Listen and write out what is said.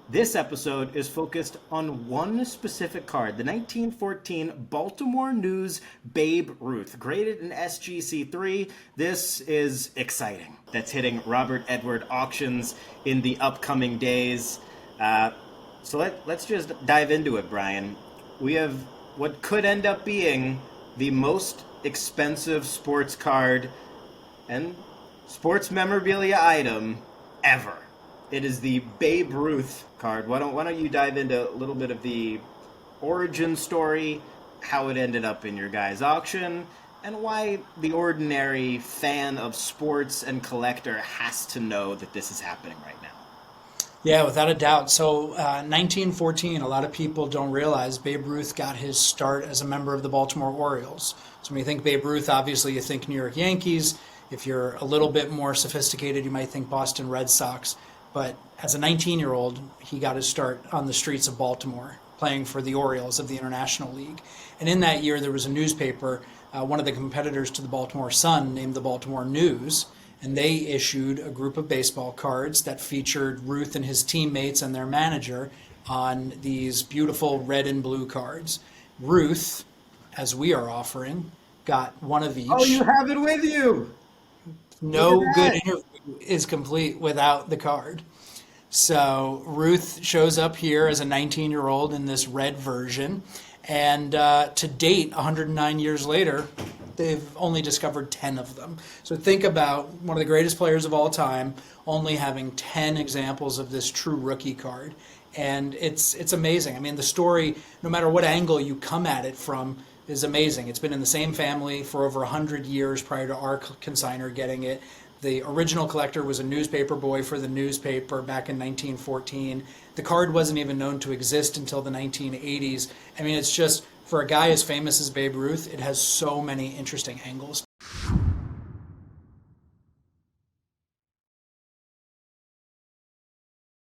This episode is focused on one specific card, the 1914 Baltimore News Babe Ruth, graded in SGC3. This is exciting. That's hitting Robert Edward auctions in the upcoming days. Uh, let's just dive into it, Brian. We have what could end up being the most expensive sports card and sports memorabilia item ever. It is the Babe Ruth card. Why don't you dive into a little bit of the origin story, how it ended up in your guys' auction, and why the ordinary fan of sports and collector has to know that this is happening right now. Yeah, without a doubt. So, 1914, a lot of people don't realize Babe Ruth got his start as a member of the Baltimore Orioles. So, when you think Babe Ruth, obviously you think New York Yankees. If you're a little bit more sophisticated, you might think Boston Red Sox. But as a 19-year-old, he got his start on the streets of Baltimore, playing for the Orioles of the International League. And in that year, there was a newspaper, one of the competitors to the Baltimore Sun, named the Baltimore News, and they issued a group of baseball cards that featured Ruth and his teammates and their manager on these beautiful red and blue cards. Ruth, as we are offering, got one of Oh, you each. have it with you! Look at No good that! interview is complete without the card. So Ruth shows up here as a 19-year-old in this red version. And to date, 109 years later, they've only discovered 10 of them. So think about one of the greatest players of all time only having 10 examples of this true rookie card. And it's amazing. I mean, the story, no matter what angle you come at it from, is amazing. It's been in the same family for over 100 years prior to our consignor getting it. The original collector was a newspaper boy for the newspaper back in 1914. The card wasn't even known to exist until the 1980s. I mean, it's just, for a guy as famous as Babe Ruth, it has so many interesting angles